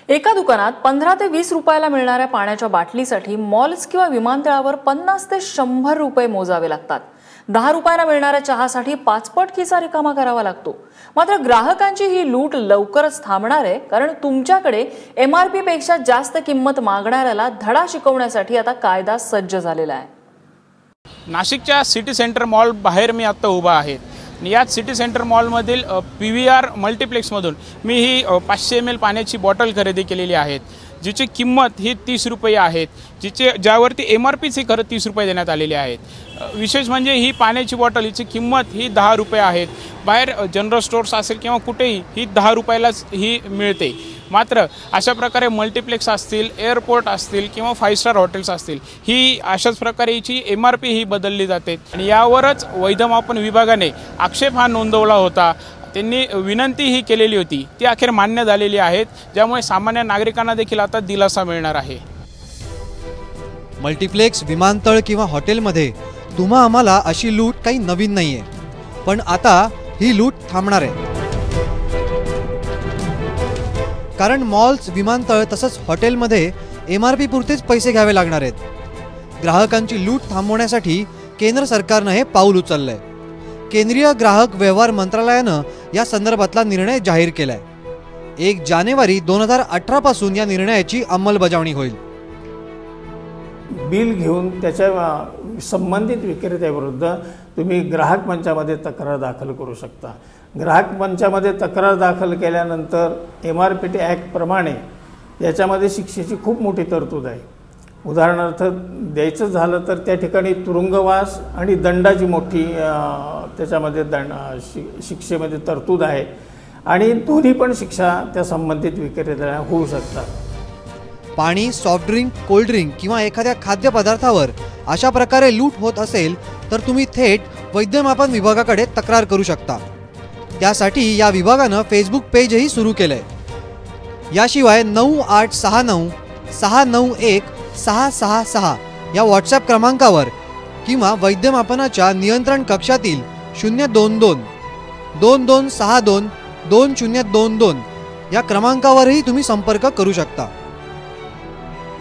एका दुकानात 15 ते 20 रुपयाला मिळणाऱ्या पाण्याच्या बाटलीसाठी मॉल्स किंवा विमानतळावर 50 ते 100 रुपये मोजावे लागतात। 10 रुपयाला मिळणाऱ्या चहासाठी 5 पट खिसा रिकामा करावा लागतो। मात्र ग्राहकांची ही लूट लवकरच थांबणार आहे, कारण तुमच्याकडे MRP पेक्षा जास्त किंमत मागणाऱ्याला धडा शिकवण्यासाठी आता कायदा सज्ज झालेला आहे। नाशिकच्या सिटी सेंटर मॉल बाहेर मी आता उभा आहे। याच सिटी सेंटर मॉलमधील PVR मल्टीप्लेक्समधून मी ही 500 ml पाण्याची बॉटल खरेदी केलेली आहे, जिची किंमत ही 30 रुपये आहे, ज्यावरती MRPची खरं 30 रुपये देण्यात आलेली आहेत। विशेष म्हणजे ही पाण्याची बॉटल हिची किंमत ही 10 रुपये आहे। बाहेर जनरल स्टोर्स असेल किंवा कुठेही ही 10 रुपयालाच ही मिळते। मात्र अशा प्रकारे मल्टीप्लेक्स असतील, एअरपोर्ट असतील किंवा 5 स्टार हॉटेल्स असतील, ही अशाच प्रकारे हिची MRP ही बदलली जाते। आणि यावरच वैधमापन विभागाने आक्षेप हा नोंदवला होता। त्यांनी विनंती ही केलेली होती, ती अखेर मान्य झालेली आहेत, ज्यामुळे सामान्य नागरिकांना देखील आता दिलासा मिळणार आहे। मल्टीप्लेक्स, विमानतळ किंवा हॉटेलमध्ये तुम्हा आम्हाला अशी लूट काही नवीन नाहीये, पण आता ही लूट थांबणार आहे। कारण मॉल्स, विमानतळ तसंच हॉटेलमध्ये MRP पुरतेच पैसे घ्यावे लागणार आहेत। ग्राहकांची लूट थांबवण्यासाठी केंद्र सरकारने हे पाऊल उचललंय। केंद्रीय ग्राहक व्यवहार मंत्रालयानं या संदर्भातला निर्णय जाहीर केलाय। 1 जानेवारी 2018 पासून या निर्णयाची अंमलबजावणी होईल। बिल घेऊन त्याच्या संबंधित विक्रेत्याविरुद्ध तुम्ही ग्राहक मंचामध्ये तक्रार दाखल करू शकता। ग्राहक मंचामध्ये तक्रार दाखल केल्यानंतर MRP ॲक्ट प्रमाणे याच्यामध्ये शिक्षेची खूप मोठी तरतूद आहे। उदाहरणार्थ द्यायचं झालं तर त्या ठिकाणी तुरुंगवास आणि दंडाची मोठी त्याच्यामध्ये शिक्षेमध्ये तरतूद आहे, आणि दोन्ही पण शिक्षा त्या संबंधित विक्रेत्याला होऊ शकतात। पाणी, सॉफ्ट ड्रिंक, कोल्ड ड्रिंक किंवा एखाद्या खाद्यपदार्थावर अशा प्रकारे लूट होत असेल तर तुम्ही थेट वैधमापन विभागाकडे तक्रार करू शकता। त्यासाठी या विभागानं फेसबुक पेजही सुरू केलंय। याशिवाय 9869 691 666 या व्हॉट्सॲप क्रमांकावर किंवा वैधमापनाच्या नियंत्रण कक्षातील 022 2262 2022 या क्रमांकावरही तुम्ही संपर्क करू शकता।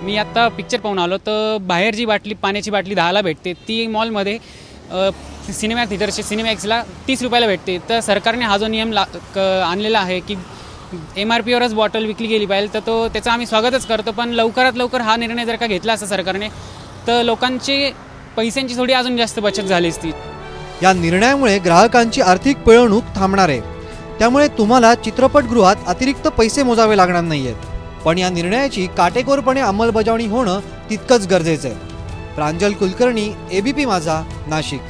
मी आता पिक्चर पाहून आलो, तर बाहेर जी बाटली पाण्याची बाटली 10ला भेटते, ती मॉलमध्ये सिनेमा थिएटरचे सिनेमॅक्सला 30 रुपयाला भेटते। तर सरकारने हा जो नियम आणलेला आहे की MRPवरच बॉटल विकली गेली पाहिजे, तर त्याचं आम्ही स्वागतच करतो। पण लवकरात लवकर हा निर्णय जर का घेतला असता सरकारने, तर लोकांची पैशांची थोडी अजून जास्त बचत झाली असती। या निर्णयामुळे ग्राहकांची आर्थिक पिळवणूक थांबणार आहे। त्यामुळे तुम्हाला चित्रपटगृहात अतिरिक्त पैसे मोजावे लागणार नाहीयेत। पण या निर्णयाची काटेकोरपणे अंमलबजावणी होणं तितकंच गरजेचं आहे। प्रांजल कुलकर्णी, ABP माझा, नाशिक।